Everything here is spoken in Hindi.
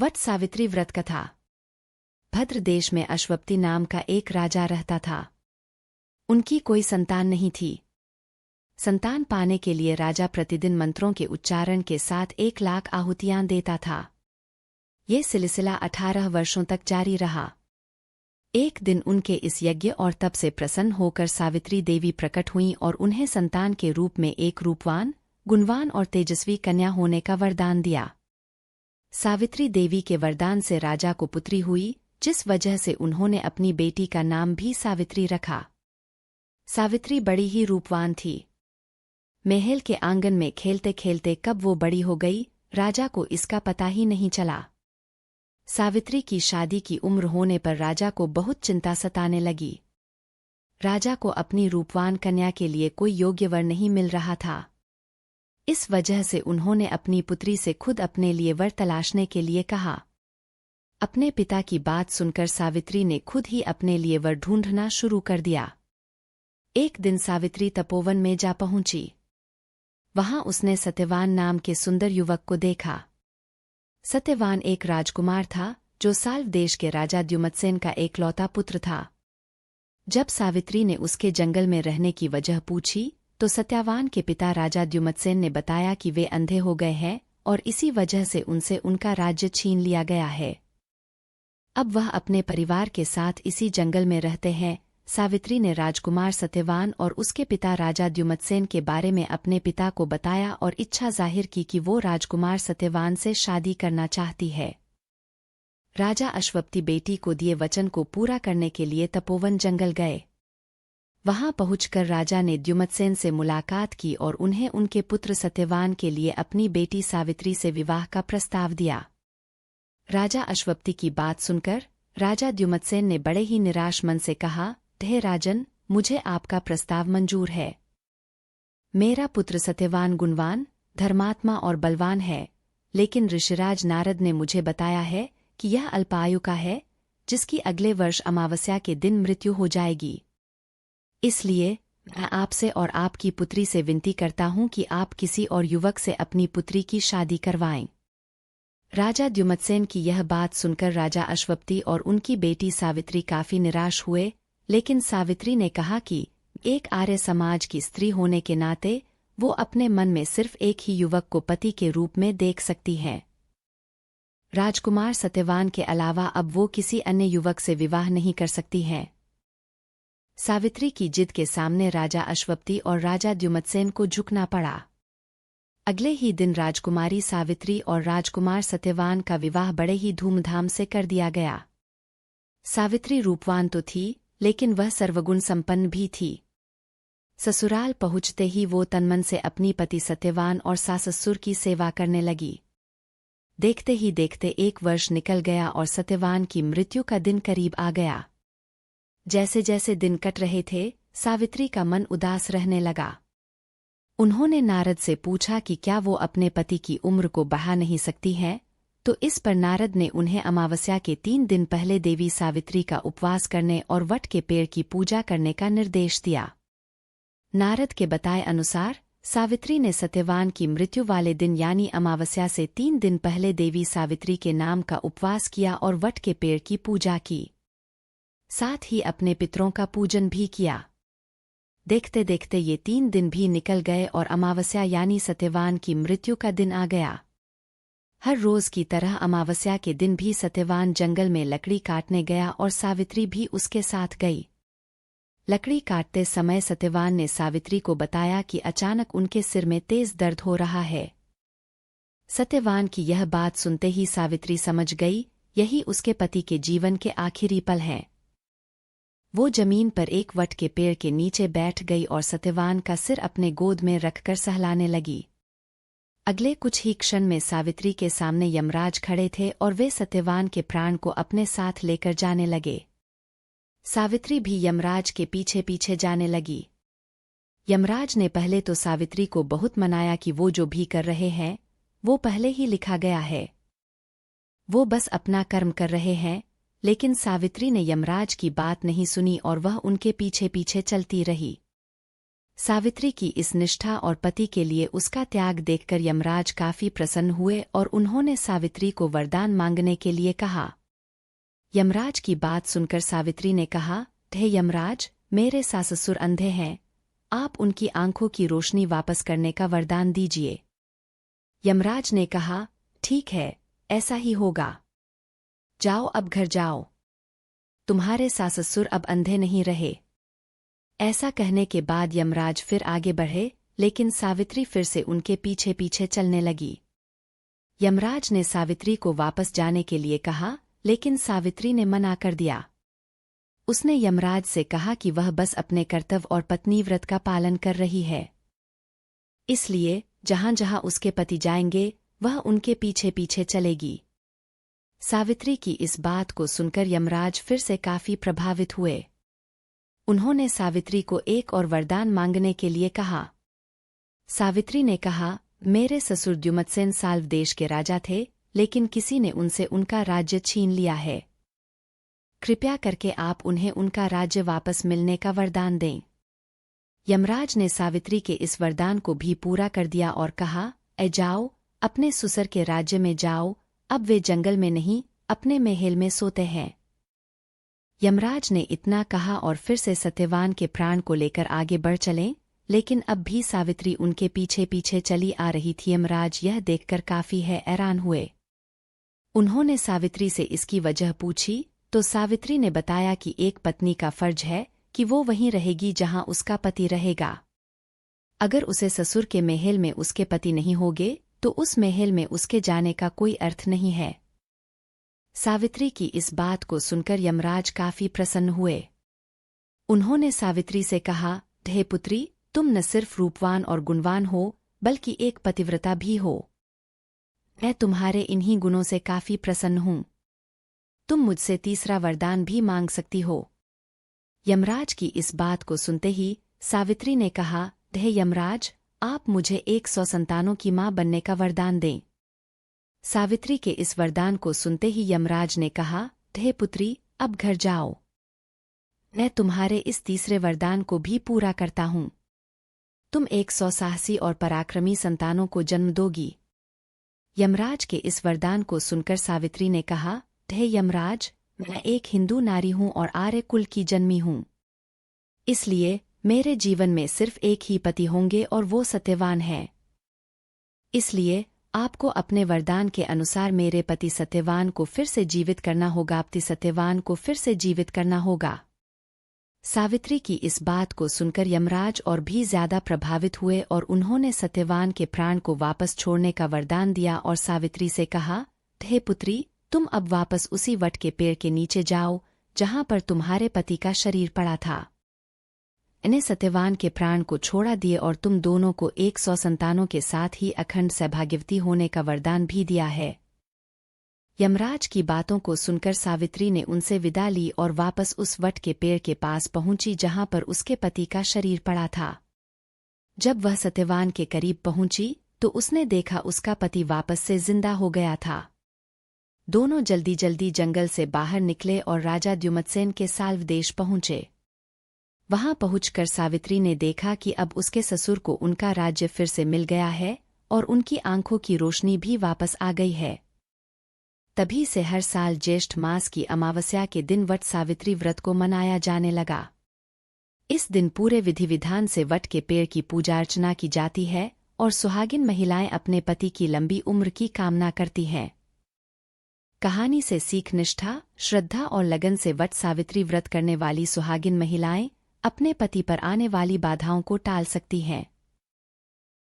वट सावित्री व्रत कथा। भद्र देश में अश्वपति नाम का एक राजा रहता था। उनकी कोई संतान नहीं थी। संतान पाने के लिए राजा प्रतिदिन मंत्रों के उच्चारण के साथ 1,00,000 आहुतियां देता था। ये सिलसिला 18 वर्षों तक जारी रहा। एक दिन उनके इस यज्ञ और तप से प्रसन्न होकर सावित्री देवी प्रकट हुईं और उन्हें संतान के रूप में एक रूपवान, गुणवान और तेजस्वी कन्या होने का वरदान दिया। सावित्री देवी के वरदान से राजा को पुत्री हुई, जिस वजह से उन्होंने अपनी बेटी का नाम भी सावित्री रखा। सावित्री बड़ी ही रूपवान थी। महल के आंगन में खेलते खेलते कब वो बड़ी हो गई, राजा को इसका पता ही नहीं चला। सावित्री की शादी की उम्र होने पर राजा को बहुत चिंता सताने लगी। राजा को अपनी रूपवान कन्या के लिए कोई योग्य वर नहीं मिल रहा था। इस वजह से उन्होंने अपनी पुत्री से खुद अपने लिए वर तलाशने के लिए कहा। अपने पिता की बात सुनकर सावित्री ने खुद ही अपने लिए वर ढूंढना शुरू कर दिया। एक दिन सावित्री तपोवन में जा पहुंची। वहां उसने सत्यवान नाम के सुंदर युवक को देखा। सत्यवान एक राजकुमार था, जो साल्व देश के राजा द्युमत्सेन का एकलौता पुत्र था। जब सावित्री ने उसके जंगल में रहने की वजह पूछी, तो सत्यवान के पिता राजा द्युमत्सेन ने बताया कि वे अंधे हो गए हैं और इसी वजह से उनसे उनका राज्य छीन लिया गया है। अब वह अपने परिवार के साथ इसी जंगल में रहते हैं। सावित्री ने राजकुमार सत्यवान और उसके पिता राजा द्युमत्सेन के बारे में अपने पिता को बताया और इच्छा जाहिर की कि वो राजकुमार सत्यवान से शादी करना चाहती है। राजा अश्वपति बेटी को दिए वचन को पूरा करने के लिए तपोवन जंगल गए। वहां पहुंचकर राजा ने द्युमत्सेन से मुलाकात की और उन्हें उनके पुत्र सत्यवान के लिए अपनी बेटी सावित्री से विवाह का प्रस्ताव दिया। राजा अश्वपति की बात सुनकर राजा द्युमत्सेन ने बड़े ही निराश मन से कहा, हे राजन, मुझे आपका प्रस्ताव मंजूर है। मेरा पुत्र सत्यवान गुणवान, धर्मात्मा और बलवान है, लेकिन ऋषिराज नारद ने मुझे बताया है कि यह अल्पायु का है, जिसकी अगले वर्ष अमावस्या के दिन मृत्यु हो जाएगी। इसलिए मैं आपसे और आपकी पुत्री से विनती करता हूं कि आप किसी और युवक से अपनी पुत्री की शादी करवाएं। राजा द्युमत्सेन की यह बात सुनकर राजा अश्वपति और उनकी बेटी सावित्री काफी निराश हुए, लेकिन सावित्री ने कहा कि एक आर्य समाज की स्त्री होने के नाते वो अपने मन में सिर्फ एक ही युवक को पति के रूप में देख सकती हैं। राजकुमार सत्यवान के अलावा अब वो किसी अन्य युवक से विवाह नहीं कर सकती हैं। सावित्री की जिद के सामने राजा अश्वपति और राजा द्युमत्सेन को झुकना पड़ा। अगले ही दिन राजकुमारी सावित्री और राजकुमार सत्यवान का विवाह बड़े ही धूमधाम से कर दिया गया। सावित्री रूपवान तो थी, लेकिन वह सर्वगुण संपन्न भी थी। ससुराल पहुंचते ही वो तनमन से अपनी पति सत्यवान और सास-ससुर की सेवा करने लगी। देखते ही देखते 1 वर्ष निकल गया और सत्यवान की मृत्यु का दिन करीब आ गया। जैसे जैसे दिन कट रहे थे, सावित्री का मन उदास रहने लगा। उन्होंने नारद से पूछा कि क्या वो अपने पति की उम्र को बढ़ा नहीं सकती हैं, तो इस पर नारद ने उन्हें अमावस्या के 3 दिन पहले देवी सावित्री का उपवास करने और वट के पेड़ की पूजा करने का निर्देश दिया। नारद के बताए अनुसार सावित्री ने सत्यवान की मृत्यु वाले दिन यानी अमावस्या से 3 दिन पहले देवी सावित्री के नाम का उपवास किया और वट के पेड़ की पूजा की। साथ ही अपने पितरों का पूजन भी किया। देखते देखते ये 3 दिन भी निकल गए और अमावस्या यानी सत्यवान की मृत्यु का दिन आ गया। हर रोज की तरह अमावस्या के दिन भी सत्यवान जंगल में लकड़ी काटने गया और सावित्री भी उसके साथ गई। लकड़ी काटते समय सत्यवान ने सावित्री को बताया कि अचानक उनके सिर में तेज दर्द हो रहा है। सत्यवान की यह बात सुनते ही सावित्री समझ गई, यही उसके पति के जीवन के आखिरी पल हैं। वो जमीन पर एक वट के पेड़ के नीचे बैठ गई और सत्यवान का सिर अपने गोद में रखकर सहलाने लगी। अगले कुछ ही क्षण में सावित्री के सामने यमराज खड़े थे और वे सत्यवान के प्राण को अपने साथ लेकर जाने लगे। सावित्री भी यमराज के पीछे पीछे जाने लगी। यमराज ने पहले तो सावित्री को बहुत मनाया कि वो जो भी कर रहे हैं, वो पहले ही लिखा गया है। वो बस अपना कर्म कर रहे हैं, लेकिन सावित्री ने यमराज की बात नहीं सुनी और वह उनके पीछे पीछे चलती रही। सावित्री की इस निष्ठा और पति के लिए उसका त्याग देखकर यमराज काफी प्रसन्न हुए और उन्होंने सावित्री को वरदान मांगने के लिए कहा। यमराज की बात सुनकर सावित्री ने कहा, हे यमराज, मेरे सास-ससुर अंधे हैं, आप उनकी आंखों की रोशनी वापस करने का वरदान दीजिए। यमराज ने कहा, ठीक है, ऐसा ही होगा। जाओ, अब घर जाओ, तुम्हारे सास-ससुर अब अंधे नहीं रहे। ऐसा कहने के बाद यमराज फिर आगे बढ़े, लेकिन सावित्री फिर से उनके पीछे पीछे चलने लगी। यमराज ने सावित्री को वापस जाने के लिए कहा, लेकिन सावित्री ने मना कर दिया। उसने यमराज से कहा कि वह बस अपने कर्तव्य और पत्नी व्रत का पालन कर रही है, इसलिए जहां जहां उसके पति जाएंगे वह उनके पीछे पीछे चलेगी। सावित्री की इस बात को सुनकर यमराज फिर से काफी प्रभावित हुए। उन्होंने सावित्री को एक और वरदान मांगने के लिए कहा। सावित्री ने कहा, मेरे ससुर द्युमत्सेन साल्व देश के राजा थे, लेकिन किसी ने उनसे उनका राज्य छीन लिया है। कृपया करके आप उन्हें उनका राज्य वापस मिलने का वरदान दें। यमराज ने सावित्री के इस वरदान को भी पूरा कर दिया और कहा, जाओ, अपने ससुर के राज्य में जाओ, अब वे जंगल में नहीं, अपने महल में सोते हैं। यमराज ने इतना कहा और फिर से सत्यवान के प्राण को लेकर आगे बढ़ चले, लेकिन अब भी सावित्री उनके पीछे पीछे चली आ रही थी। यमराज यह देखकर काफी हैरान हुए। उन्होंने सावित्री से इसकी वजह पूछी तो सावित्री ने बताया कि एक पत्नी का फर्ज है कि वो वहीं रहेगी जहां उसका पति रहेगा। अगर उसे ससुर के महल में उसके पति नहीं होंगे तो उस महल में उसके जाने का कोई अर्थ नहीं है। सावित्री की इस बात को सुनकर यमराज काफी प्रसन्न हुए। उन्होंने सावित्री से कहा, हे पुत्री, तुम न सिर्फ रूपवान और गुणवान हो, बल्कि एक पतिव्रता भी हो। मैं तुम्हारे इन्हीं गुणों से काफी प्रसन्न हूं। तुम मुझसे तीसरा वरदान भी मांग सकती हो। यमराज की इस बात को सुनते ही सावित्री ने कहा, हे यमराज, आप मुझे 100 संतानों की मां बनने का वरदान दें। सावित्री के इस वरदान को सुनते ही यमराज ने कहा, हे पुत्री, अब घर जाओ, मैं तुम्हारे इस तीसरे वरदान को भी पूरा करता हूं। तुम 100 साहसी और पराक्रमी संतानों को जन्म दोगी। यमराज के इस वरदान को सुनकर सावित्री ने कहा, हे यमराज, मैं एक हिंदू नारी हूं और आर्य कुल की जन्मी हूं, इसलिए मेरे जीवन में सिर्फ एक ही पति होंगे और वो सत्यवान है। इसलिए आपको अपने वरदान के अनुसार मेरे पति सत्यवान को फिर से जीवित करना होगा। पति सत्यवान को फिर से जीवित करना होगा। सावित्री की इस बात को सुनकर यमराज और भी ज्यादा प्रभावित हुए और उन्होंने सत्यवान के प्राण को वापस छोड़ने का वरदान दिया और सावित्री से कहा, हे पुत्री, तुम अब वापस उसी वट के पेड़ के नीचे जाओ जहां पर तुम्हारे पति का शरीर पड़ा था। इन्हें सत्यवान के प्राण को छोड़ा दिए और तुम दोनों को 100 संतानों के साथ ही अखंड सौभाग्यवती होने का वरदान भी दिया है। यमराज की बातों को सुनकर सावित्री ने उनसे विदा ली और वापस उस वट के पेड़ के पास पहुंची जहां पर उसके पति का शरीर पड़ा था। जब वह सत्यवान के करीब पहुंची तो उसने देखा उसका पति वापस से जिंदा हो गया था। दोनों जल्दी जल्दी जंगल से बाहर निकले और राजा द्युमत्सेन के साल्व देश पहुंचे। वहां पहुंचकर सावित्री ने देखा कि अब उसके ससुर को उनका राज्य फिर से मिल गया है और उनकी आंखों की रोशनी भी वापस आ गई है। तभी से हर साल ज्येष्ठ मास की अमावस्या के दिन वट सावित्री व्रत को मनाया जाने लगा। इस दिन पूरे विधि विधान से वट के पेड़ की पूजा अर्चना की जाती है और सुहागिन महिलाएं अपने पति की लंबी उम्र की कामना करती हैं। कहानी से सीख, निष्ठा, श्रद्धा और लगन से वट सावित्री व्रत करने वाली सुहागिन महिलाएं अपने पति पर आने वाली बाधाओं को टाल सकती हैं।